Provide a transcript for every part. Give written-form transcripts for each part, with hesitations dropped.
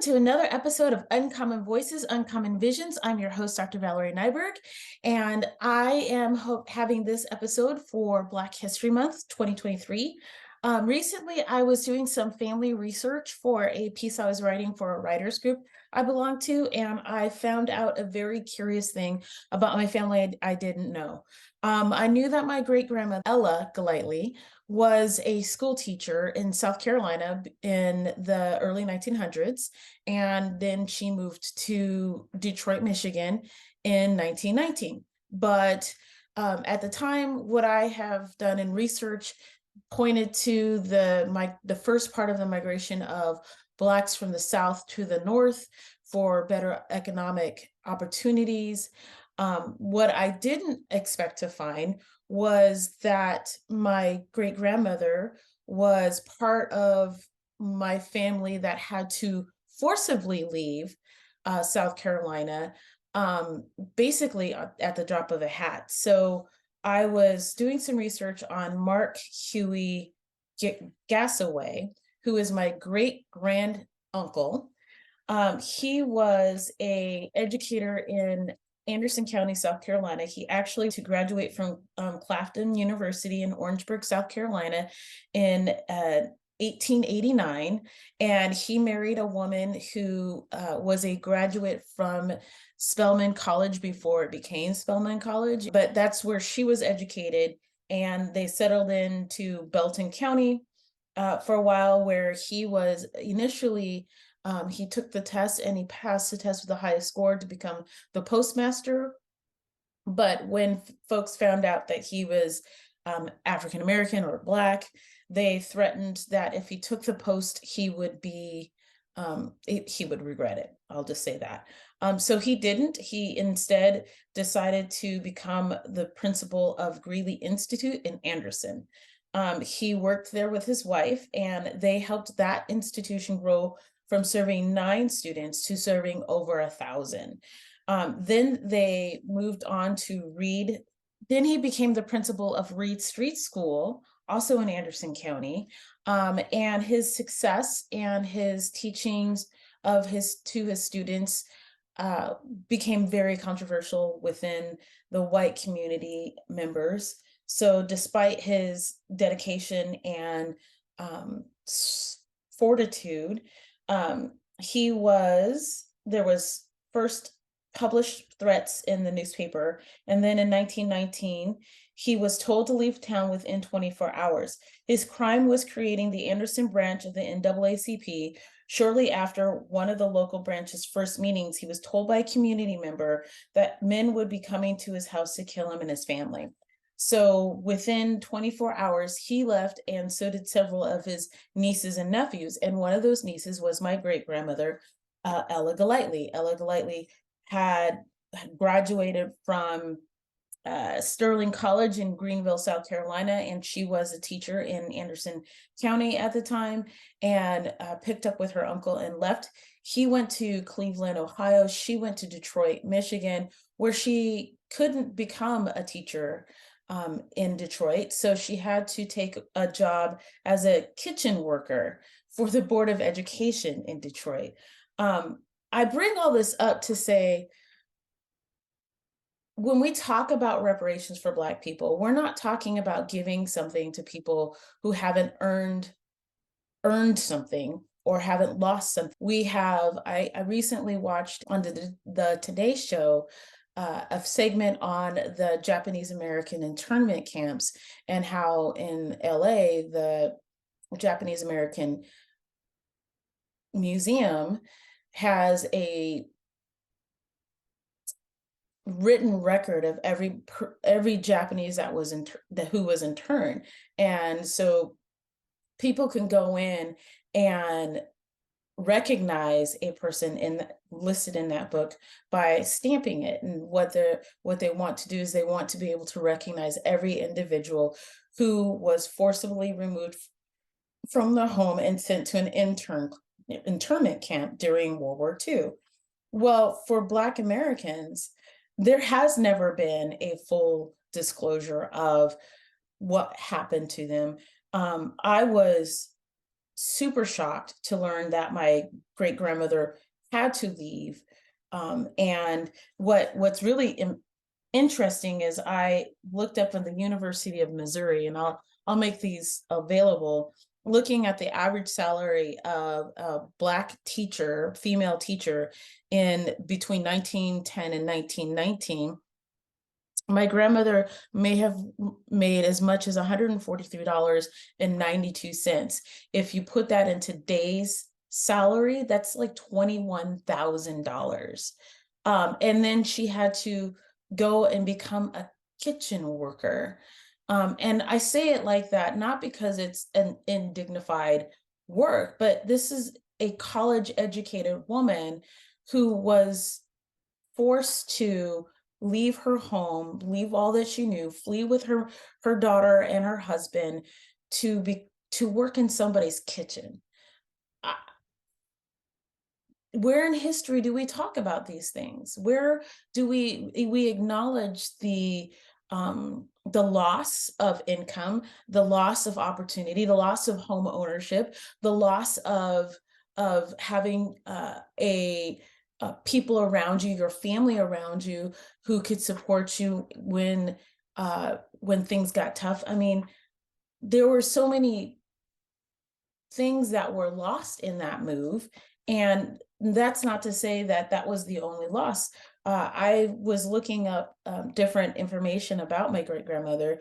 to another episode of Uncommon Voices, Uncommon Visions. I'm your host, Dr. Valerie Nyberg, and I am having this episode for Black History Month 2023. Recently, I was doing some family research for a piece I was writing for a writers group I belong to, and I found out a very curious thing about my family I didn't know. I knew that my great-grandma, Ella Golightly, was a school teacher in South Carolina in the early 1900s, and then she moved to Detroit, Michigan in 1919. But at the time, what I have done in research pointed to the first part of the migration of Blacks from the South to the North for better economic opportunities. What I didn't expect to find was that my great grandmother was part of my family that had to forcibly leave South Carolina, basically at the drop of a hat. So I was doing some research on Mark Huey Gassaway, who is my great grand uncle. He was an educator in Anderson County, South Carolina. He actually to graduate from Clafton University in Orangeburg, South Carolina in 1889. And he married a woman who was a graduate from Spelman College before it became Spelman College, but that's where she was educated. And they settled into Belton County for a while, where he was initially he took the test and he passed the test with the highest score to become the postmaster. But when folks found out that he was African American or Black, they threatened that if he took the post, he would regret it. I'll just say that. So he didn't. He instead decided to become the principal of Greeley Institute in Anderson. He worked there with his wife, and they helped that institution grow from serving 9 students to serving over 1,000. Then they moved on to Reed. Then he became the principal of Reed Street School, also in Anderson County. And his success and his teachings to his students became very controversial within the white community members. So despite his dedication and fortitude, there was first published threats in the newspaper, and then in 1919 he was told to leave town within 24 hours. His crime was creating the Anderson branch of the NAACP. Shortly after one of the local branch's first meetings, he was told by a community member that men would be coming to his house to kill him and his family. So within 24 hours, he left, and so did several of his nieces and nephews. And one of those nieces was my great-grandmother, Ella Golightly. Ella Golightly had graduated from Sterling College in Greenville, South Carolina, and she was a teacher in Anderson County at the time, and picked up with her uncle and left. He went to Cleveland, Ohio. She went to Detroit, Michigan, where she couldn't become a teacher in Detroit. So she had to take a job as a kitchen worker for the Board of Education in Detroit. I bring all this up to say, when we talk about reparations for Black people, we're not talking about giving something to people who haven't earned something or haven't lost something. I recently watched on the Today Show a segment on the Japanese American internment camps, and how in LA, the Japanese American Museum has a written record of every Japanese who was interned. And so people can go in and recognize a person listed in that book by stamping it. And what they want to do is they want to be able to recognize every individual who was forcibly removed from their home and sent to an internment camp during World War II. Well, for Black Americans, there has never been a full disclosure of what happened to them. I was super shocked to learn that my great grandmother had to leave. And what's really interesting is I looked up in the University of Missouri, and I'll make these available. Looking at the average salary of a Black teacher, female teacher, in between 1910 and 1919, my grandmother may have made as much as $143.92. If you put that in today's salary, that's like $21,000. And then she had to go and become a kitchen worker. And I say it like that, not because it's an indignified work, but this is a college educated woman who was forced to leave her home, leave all that she knew, flee with her daughter and her husband to work in somebody's kitchen. Where in history do we talk about these things? Where do we acknowledge the loss of income, the loss of opportunity, the loss of home ownership, the loss of having a people around you, your family around you, who could support you when things got tough? I mean, there were so many things that were lost in that move, and that's not to say that that was the only loss. I was looking up different information about my great grandmother,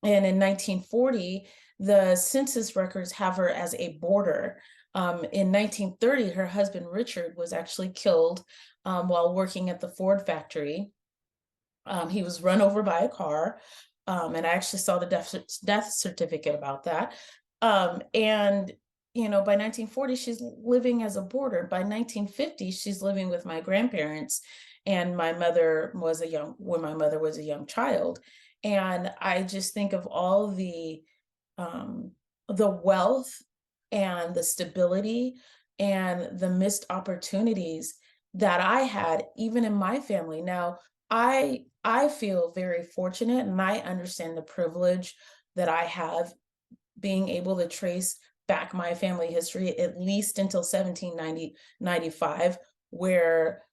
and in 1940, the census records have her as a boarder. In 1930, her husband Richard was actually killed while working at the Ford factory. He was run over by a car, and I actually saw the death certificate about that. And by 1940, she's living as a boarder. By 1950, she's living with my grandparents, and my mother was when my mother was a young child. And I just think of all the wealth and the stability and the missed opportunities that I had, even in my family. Now, I feel very fortunate, and I understand the privilege that I have being able to trace back my family history at least until 1795, where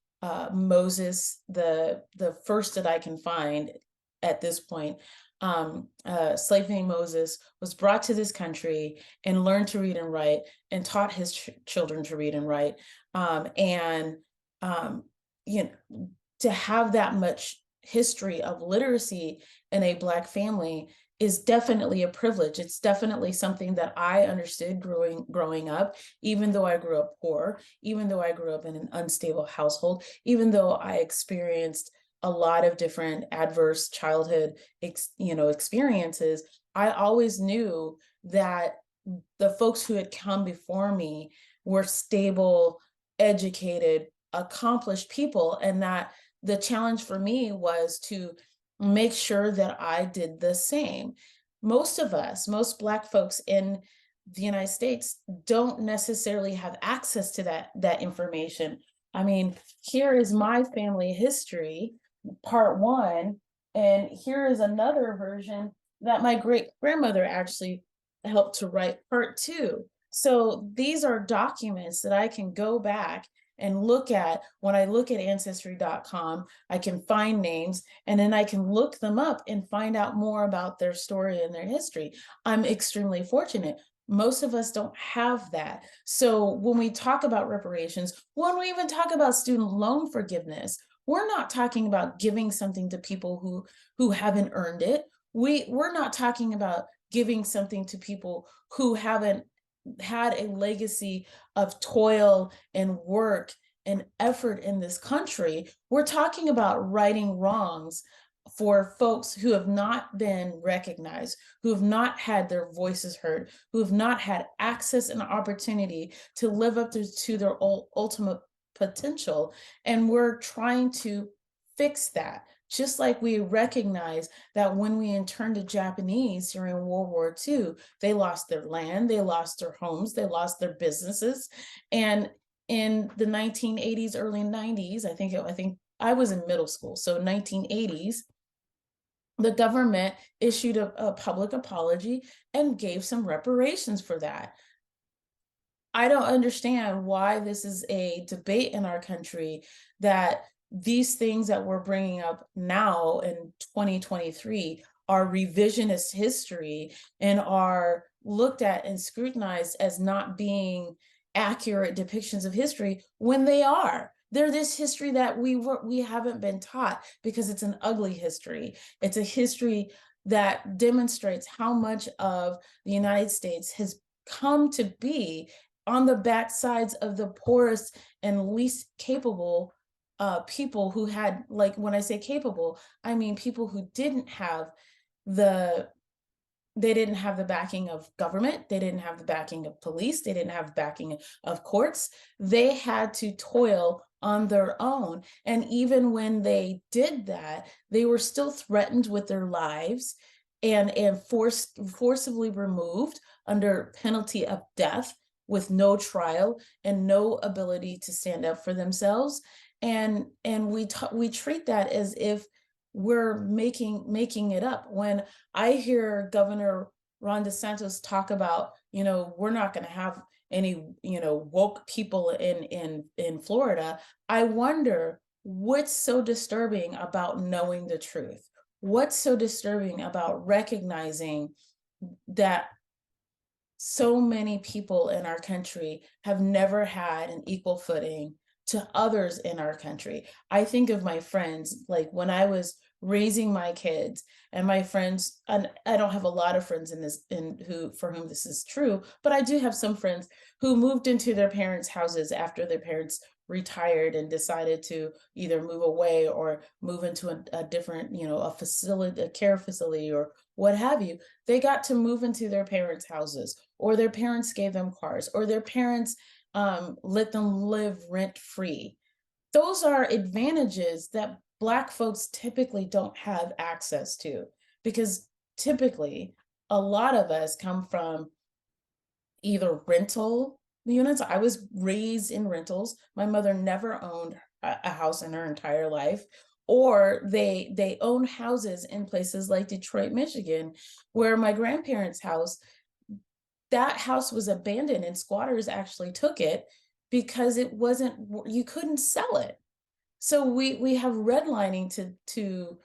Moses, the first that I can find at this point, slave named Moses, was brought to this country and learned to read and write and taught his children to read and write. And to have that much history of literacy in a Black family is definitely a privilege. It's definitely something that I understood growing up, even though I grew up poor, even though I grew up in an unstable household, even though I experienced a lot of different adverse childhood experiences. I always knew that the folks who had come before me were stable, educated, accomplished people, and that the challenge for me was to make sure that I did the same. Most of us, most Black folks in the United States, don't necessarily have access to that information. I mean, here is my family history, part one, and here is another version that my great grandmother actually helped to write, part two. So these are documents that I can go back and look at. When I look at ancestry.com, I can find names, and then I can look them up and find out more about their story and their history. I'm extremely fortunate. Most of us don't have that. So when we talk about reparations, when we even talk about student loan forgiveness, we're not talking about giving something to people who haven't earned it. We're not talking about giving something to people who haven't had a legacy of toil and work and effort in this country. We're talking about righting wrongs for folks who have not been recognized, who have not had their voices heard, who have not had access and opportunity to live up to their ultimate potential. And we're trying to fix that. Just like we recognize that when we interned the Japanese during World War II, they lost their land, they lost their homes, they lost their businesses. And in the 1980s, early 90s, I think I was in middle school, so 1980s, the government issued a public apology and gave some reparations for that. I don't understand why this is a debate in our country, that these things that we're bringing up now in 2023 are revisionist history and are looked at and scrutinized as not being accurate depictions of history when they are. They're this history that we haven't been taught because it's an ugly history. It's a history that demonstrates how much of the United States has come to be on the backsides of the poorest and least capable people who had, like, when I say capable, I mean people who didn't have the they didn't have the backing of government, they didn't have the backing of police, they didn't have the backing of courts. They had to toil on their own. And even when they did that, they were still threatened with their lives and forcibly removed under penalty of death with no trial and no ability to stand up for themselves. And we treat that as if we're making it up. When I hear Governor Ron DeSantis talk about, we're not going to have any, woke people in Florida, I wonder what's so disturbing about knowing the truth. What's so disturbing about recognizing that so many people in our country have never had an equal footing to others in our country. I think of my friends, like when I was raising my kids, and my friends, and I don't have a lot of friends for whom this is true, but I do have some friends who moved into their parents' houses after their parents retired and decided to either move away or move into a different, a facility, a care facility, or what have you. They got to move into their parents' houses, or their parents gave them cars, or their parents let them live rent free. Those are advantages that Black folks typically don't have access to, because typically a lot of us come from either rental units. I was raised in rentals. My mother never owned a house in her entire life. Or they own houses in places like Detroit, Michigan, where my grandparents' house, that house was abandoned and squatters actually took it because it wasn't, you couldn't sell it. So we have redlining to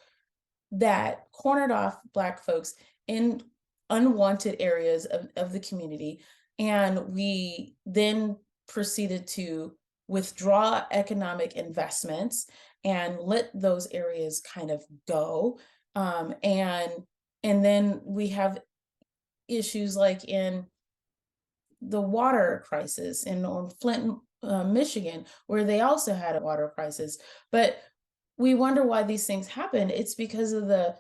that cornered off Black folks in unwanted areas of the community. And we then proceeded to withdraw economic investments and let those areas kind of go. And then we have issues like in the water crisis in Flint, Michigan, where they also had a water crisis. But we wonder why these things happen. It's because of the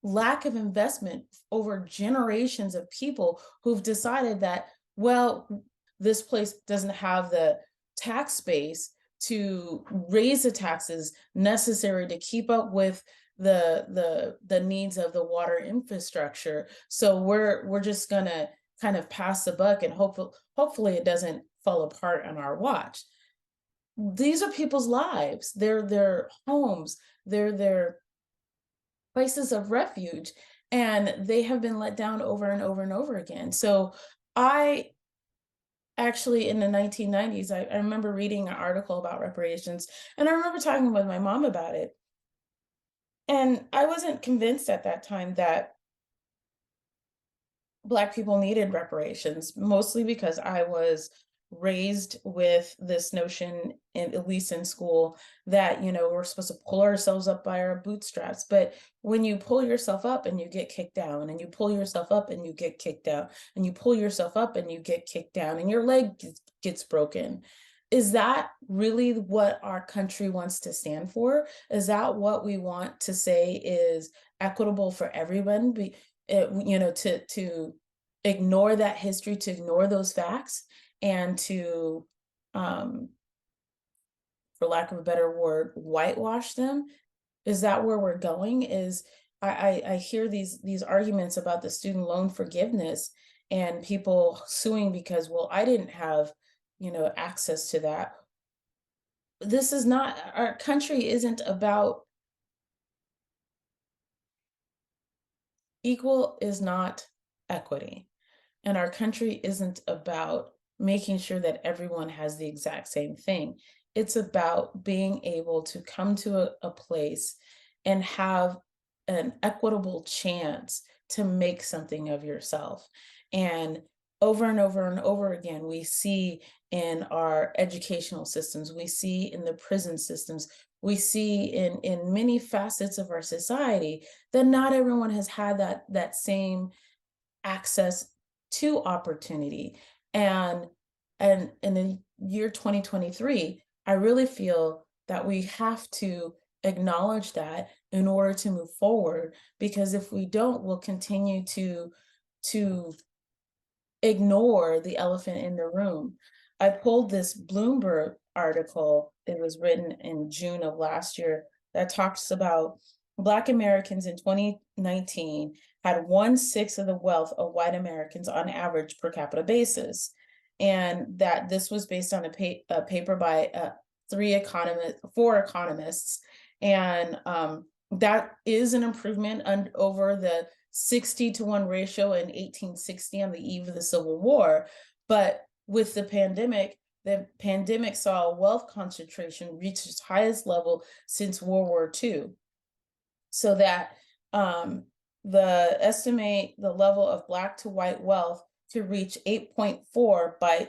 lack of investment over generations of people who've decided that, well, this place doesn't have the tax base to raise the taxes necessary to keep up with the needs of the water infrastructure. So we're just gonna kind of pass the buck and hopefully it doesn't fall apart on our watch. These are people's lives, they're their homes, they're their places of refuge, and they have been let down over and over and over again. So I actually, in the 1990s, I remember reading an article about reparations, and I remember talking with my mom about it. And I wasn't convinced at that time that Black people needed reparations, mostly because I was raised with this notion, at least in school, that, we're supposed to pull ourselves up by our bootstraps. But when you pull yourself up and you get kicked down, and you pull yourself up and you get kicked down, and you pull yourself up and you get kicked down, and your leg gets broken, is that really what our country wants to stand for? Is that what we want to say is equitable for everyone? To ignore that history, to ignore those facts, and to, um, for lack of a better word, whitewash them? Is that where we're going? Is I hear these arguments about the student loan forgiveness and people suing because, well, I didn't have, access to that. This is not, our country isn't about, equal is not equity. And our country isn't about making sure that everyone has the exact same thing. It's about being able to come to a place and have an equitable chance to make something of yourself. And over and over again, we see in our educational systems, we see in the prison systems, we see in many facets of our society that not everyone has had that same access to opportunity. And in the year 2023, I really feel that we have to acknowledge that in order to move forward, because if we don't, we'll continue to ignore the elephant in the room. I pulled this Bloomberg article. It was written in June of last year that talks about Black Americans in 2019 had 1/6 of the wealth of white Americans on average per capita basis. And that this was based on a paper by four economists. And that is an improvement over the 60-to-1 ratio in 1860 on the eve of the Civil War. But with the pandemic saw a wealth concentration reach its highest level since World War II. So that the estimate the level of Black to white wealth to reach 8.4 by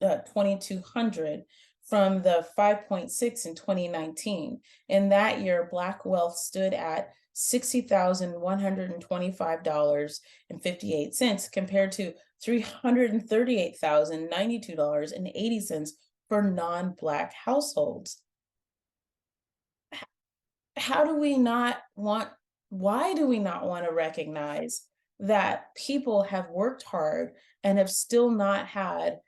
2200 from the 5.6 in 2019. In that year, Black wealth stood at $60,125.58 compared to $338,092.80 for non-Black households. How do we not want, why do we not want to recognize that people have worked hard and have still not had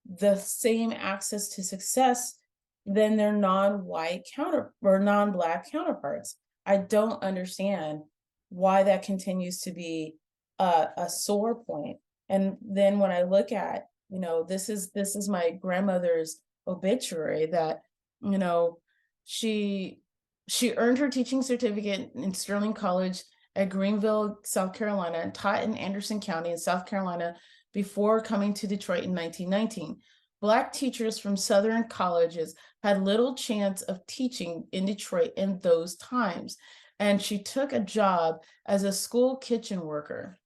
the same access to success than their non-white or non-Black counterparts? I don't understand why that continues to be a sore point. And then when I look at, this is my grandmother's obituary that, she earned her teaching certificate in Sterling College at Greenville, South Carolina, and taught in Anderson County in South Carolina before coming to Detroit in 1919. Black teachers from Southern colleges had little chance of teaching in Detroit in those times, and she took a job as a school kitchen worker.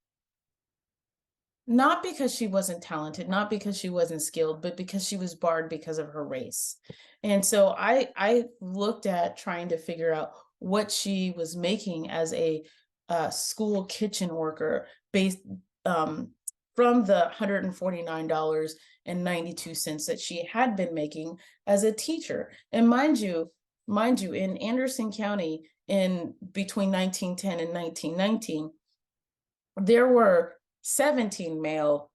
Not because she wasn't talented, not because she wasn't skilled, but because she was barred because of her race. And so I looked at trying to figure out what she was making as a school kitchen worker based from the $149.92 that she had been making as a teacher. And mind you, in Anderson County in between 1910 and 1919, there were 17 male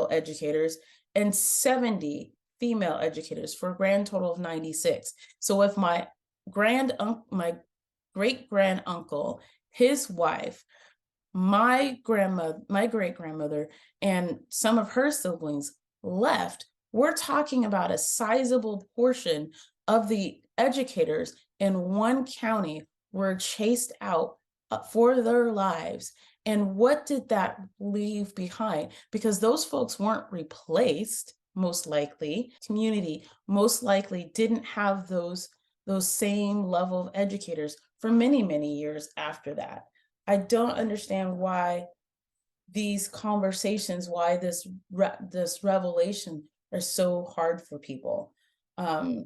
educators and 70 female educators for a grand total of 96. So if my great grand uncle, his wife, my great grandmother, and some of her siblings left, we're talking about a sizable portion of the educators in one county were chased out for their lives. And what did that leave behind? Because those folks weren't replaced, most likely. Community most likely didn't have those same level of educators for many, many years after that. I don't understand why these conversations, why this revelation are so hard for people. I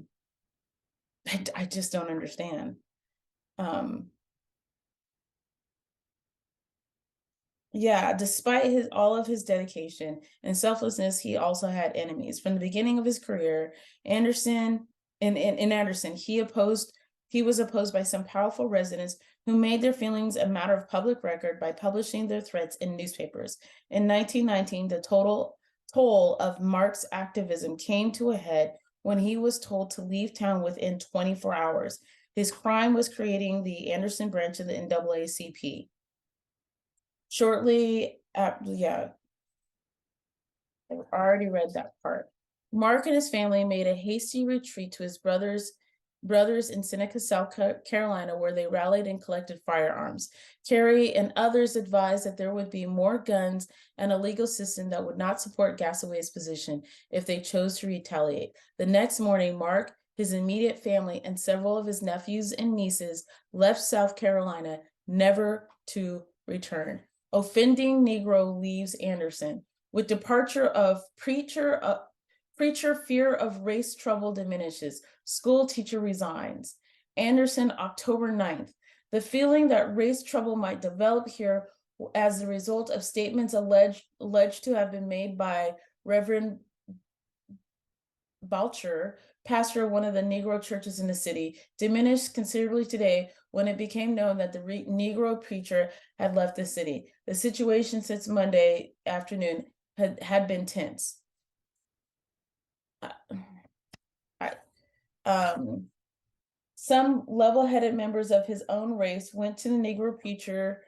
just don't understand. Yeah, despite all of his dedication and selflessness, he also had enemies. From the beginning of his career, Anderson in Anderson, he was opposed by some powerful residents who made their feelings a matter of public record by publishing their threats in newspapers. In 1919, the toll of Mark's activism came to a head when he was told to leave town within 24 hours. His crime was creating the Anderson branch of the NAACP. Shortly after, yeah, I've already read that part. Mark and his family made a hasty retreat to his brother's brothers in Seneca, South Carolina, where they rallied and collected firearms. Kerry and others advised that there would be more guns and a legal system that would not support Gasaway's position if they chose to retaliate. The next morning, Mark, his immediate family, and several of his nephews and nieces left South Carolina, never to return. Offending Negro leaves Anderson. With departure of preacher, fear of race trouble diminishes. School teacher resigns. Anderson, October 9th. The feeling that race trouble might develop here as a result of statements alleged to have been made by Reverend Boucher, pastor of one of the Negro churches in the city, diminished considerably today when it became known that the Negro preacher had left the city. The situation since Monday afternoon had been tense. Some level-headed members of his own race went to the Negro preacher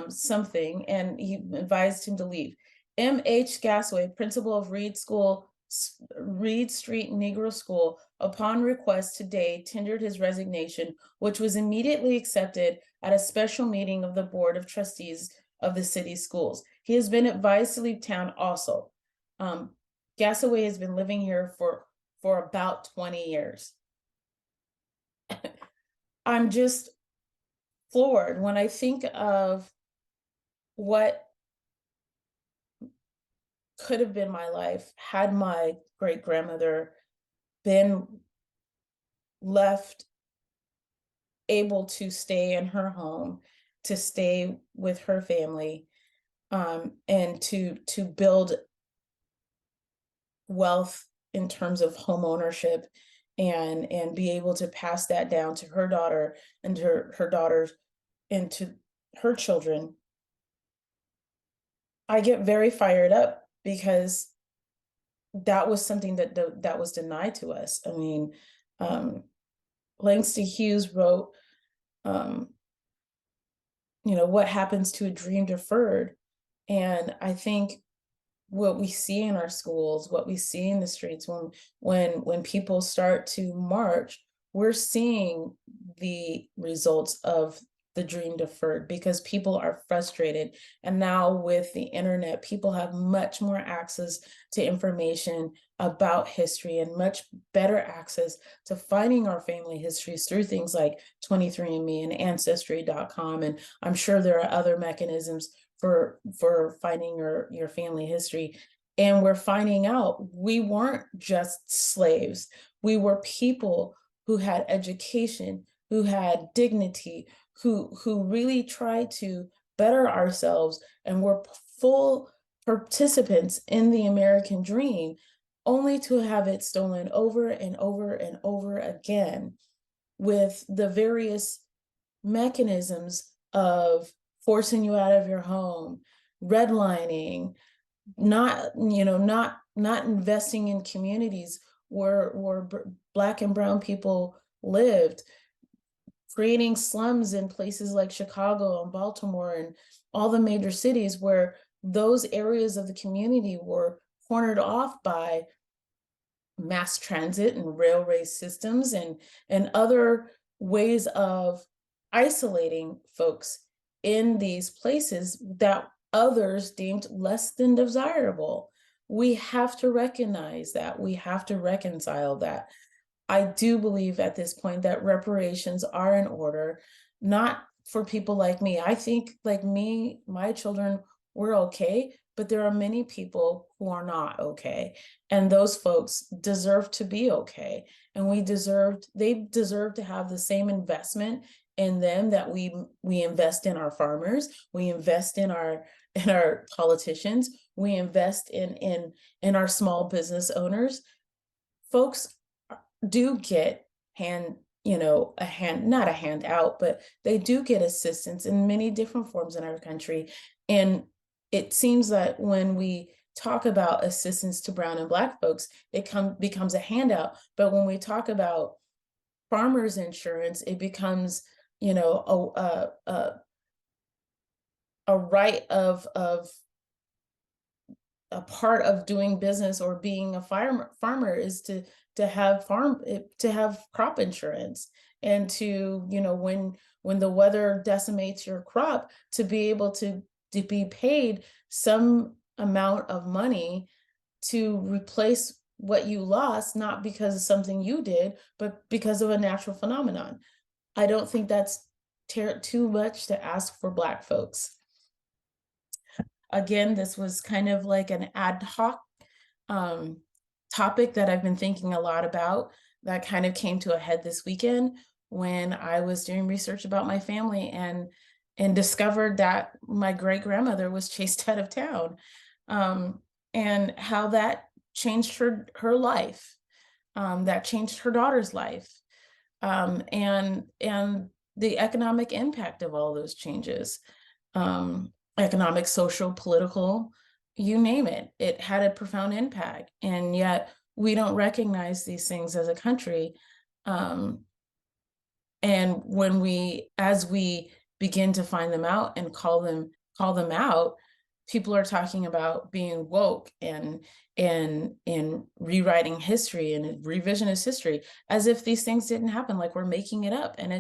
something, and he advised him to leave. M.H. Gasaway, principal of Reed Street Negro School, upon request today tendered his resignation, which was immediately accepted at a special meeting of the Board of Trustees of the city's schools. He has been advised to leave town also. Gasaway has been living here for about 20 years. I'm just floored when I think of what could have been my life had my great-grandmother been left able to stay in her home, to stay with her family, and to build wealth in terms of home ownership, and be able to pass that down to her daughter and to her daughters and to her children. I get very fired up because that was something that was denied to us. I mean, Langston Hughes wrote, what happens to a dream deferred? And I think what we see in our schools, what we see in the streets, when people start to march, we're seeing the results of the dream deferred, because people are frustrated. And now with the internet, people have much more access to information about history and much better access to finding our family histories through things like 23andMe and Ancestry.com. And I'm sure there are other mechanisms for finding your family history. And we're finding out we weren't just slaves. We were people who had education, who had dignity, who really tried to better ourselves and were full participants in the American dream, only to have it stolen over and over and over again with the various mechanisms of forcing you out of your home, redlining, not investing in communities where Black and brown people lived, creating slums in places like Chicago and Baltimore and all the major cities where those areas of the community were cornered off by mass transit and railway systems and other ways of isolating folks in these places that others deemed less than desirable. We have to recognize that. We have to reconcile that. I do believe at this point that reparations are in order, not for people like me. I think like me, my children, we're okay, but there are many people who are not okay. And those folks deserve to be okay. And they deserve to have the same investment in them that we invest in our farmers, we invest in our politicians, we invest in our small business owners. Folks do get not a handout, but they do get assistance in many different forms in our country. And it seems that when we talk about assistance to brown and Black folks, it becomes a handout. But when we talk about farmers insurance, it becomes, a right of a part of doing business or being a farmer is to have crop insurance, and to, when the weather decimates your crop, to be able to be paid some amount of money to replace what you lost, not because of something you did, but because of a natural phenomenon. I don't think that's too much to ask for Black folks. Again, this was kind of like an ad hoc topic that I've been thinking a lot about, that kind of came to a head this weekend when I was doing research about my family, and discovered that my great grandmother was chased out of town, and how that changed her life, that changed her daughter's life, and the economic impact of all those changes, economic, social, political, you name it. It had a profound impact, and yet we don't recognize these things as a country. And as we begin to find them out and call them out, people are talking about being woke and rewriting history and revisionist history, as if these things didn't happen, like we're making it up. And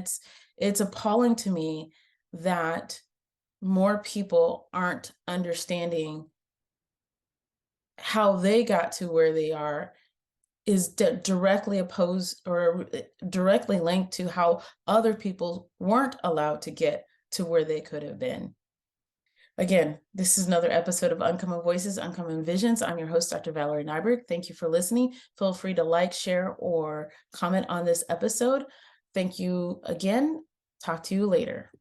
it's appalling to me that more people aren't understanding how they got to where they are is directly opposed or directly linked to how other people weren't allowed to get to where they could have been. Again, this is another episode of Uncommon Voices, Uncommon Visions. I'm your host, Dr. Valerie Nyberg. Thank you for listening. Feel free to like, share, or comment on this episode. Thank you again. Talk to you later.